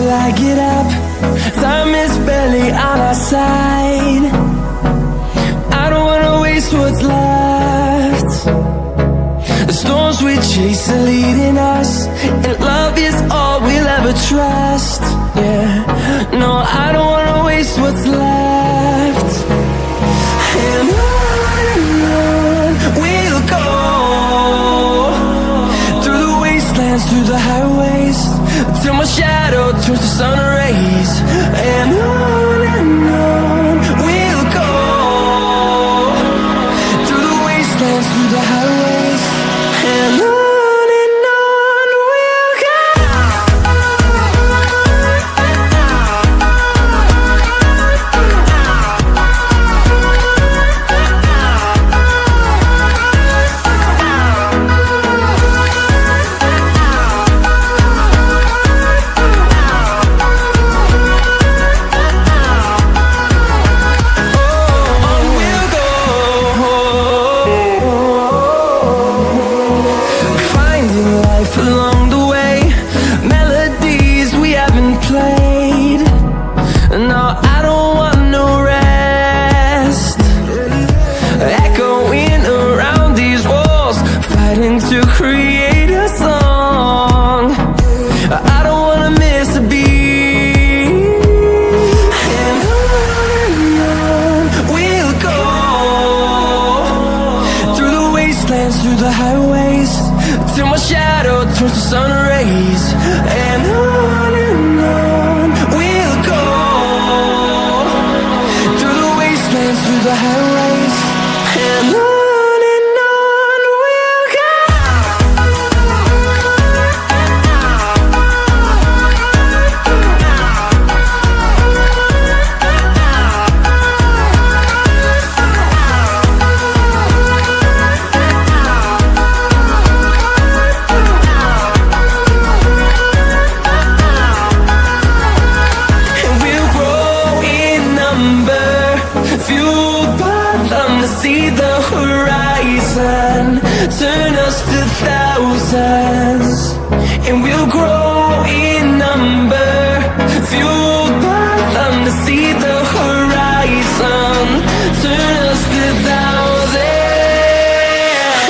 till I get up. Time is barely on our side. I don't wanna waste what's left. The storms we chase are leading us, and love is all we'll ever trust. Yeah, no, I don't wanna waste what's left. And on we'll go, through the wastelands, through the highways, till my shadow turns to sun rays. And on we'll go, through the wastelands, through the highways, and on we'll go. Along the way, melodies we haven't played. No, I don't want no rest. Echoing around these walls, fighting to create a song. I don't wanna miss a beat. And on we'll go, through the wastelands, through the highways, till my shadow turns to sun rays. And on we'll go, through the wastelands, through the highways, and on we'll go. Fueled by them to see the horizon, turn us to thousands, and we'll grow in number. Fueled by them to see the horizon, turn us to thousands,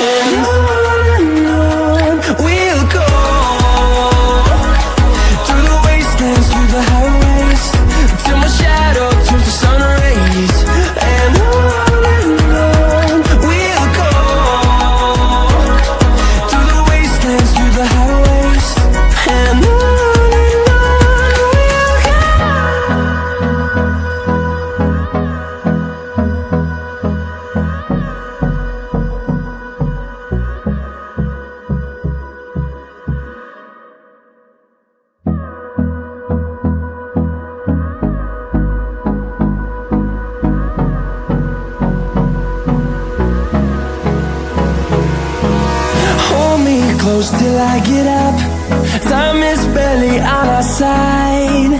and on we'll go, through the wastelands, through the highways, till my shadow turns to sun rays. And on we'll go, through the wastelands, through the highways, and on we'll go. Hold me close till I get up. Time is barely on our side.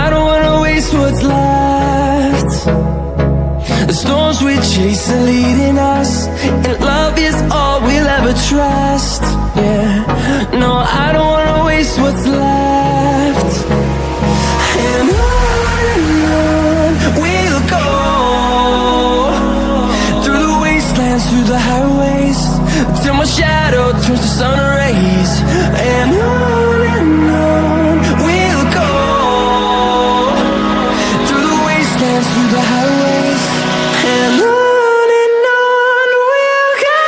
I don't wanna waste what's left. The storms we chase are leading us, and love is all we'll ever trust. Yeah, no, I don't wanna waste what's left. And on we'll go, through the wastelands, through the highways, till my shadow turns to sun rays. And on we'll go, through the wastelands, through the highways, and on we'll go.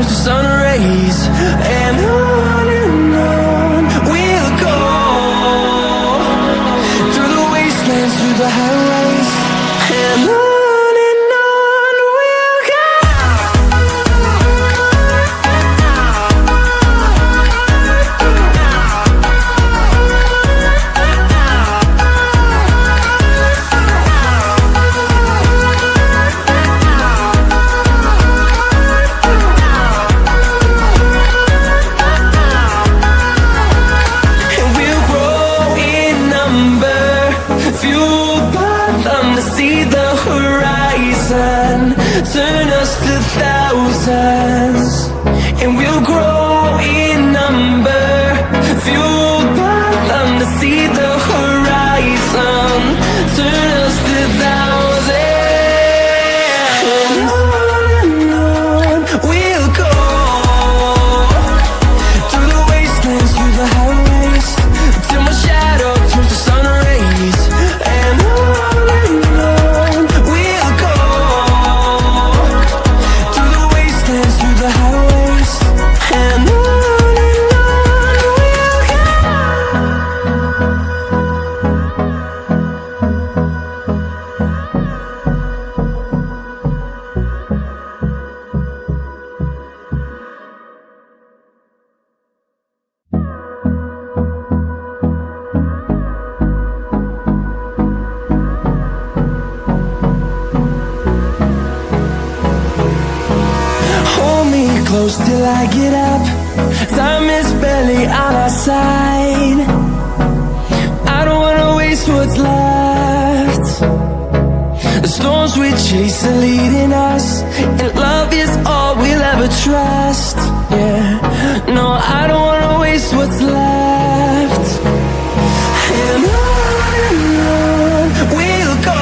turns to sun rays, and on we'll go, through the wastelands, through the highways, and on we'll go. Turn us to thousands, and we'll grow in number, fueled by them to see the horizon. Turn us to thousands, and on we'll go, through the wastelands, through the highways, till my shadow turns to sun rays, and on we'll go, through the highways, and on we'll go. Hold me close till I get up. Time is barely on our side. I don't wanna waste what's left. The storms we chase are leading us, and love is all we'll ever trust. Yeah, no, I don't wanna waste what's left. And on we'll go,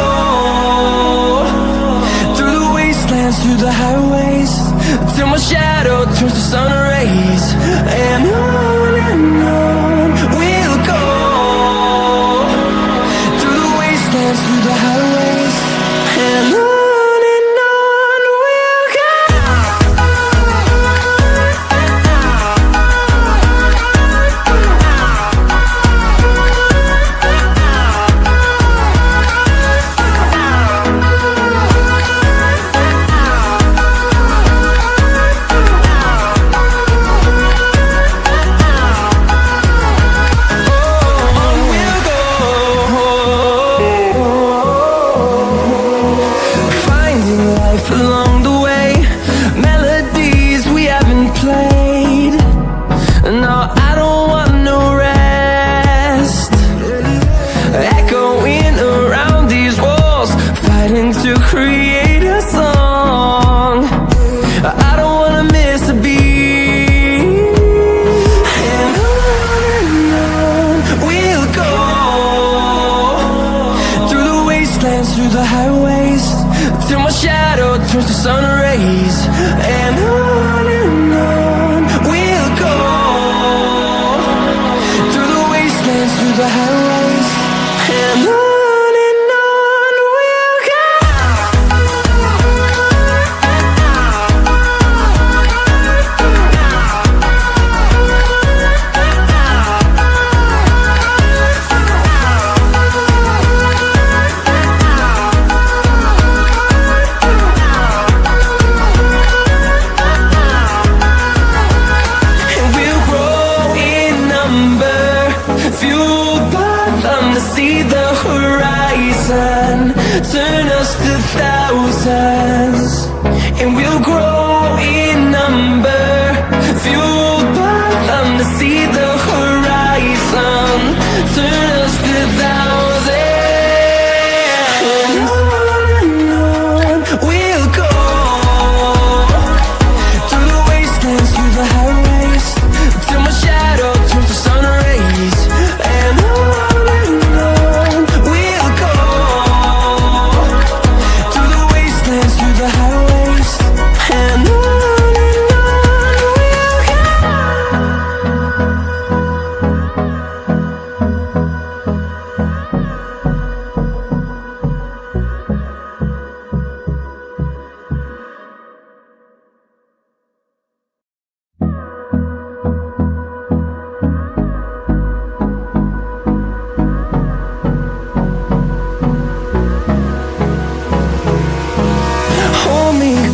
through the wastelands, through the highways, till my shadow turns to sun rays, and on we'll go, through the wastelands, through the highways, and on we'll go. Along the way, melodies we haven't played. No, I don't want no rest. Echoing around these walls, fighting to create a song. I don't wanna miss a beat. And on we'll go, through the wastelands, through the highways, till my shadow turns to sun rays, and on we'll go, through the wastelands, through the highways, and on we'll go. Fueled by them to see the horizon. Turn us to thousands, and we'll grow in number. Fueled by them to see the horizon. Turn us to thousands, and on we'll go, through the wastelands, through the highways, till my shadow turns to sun rays, and on we'll go, through the wastelands, through the highways, and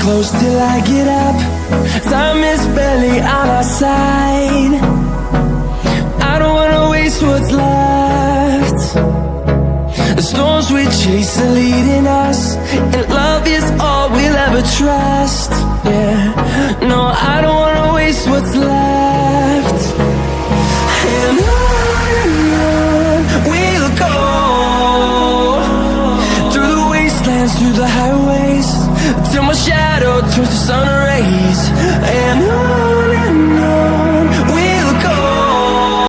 close till I get up. Time is barely on our side. I don't wanna waste what's left. The storms we chase are leading us, and love is all we'll ever trust. Yeah, no, I don't wanna waste what's left. And on we'll go, through the wastelands, through the highways, till my shadow turns to sun rays. And on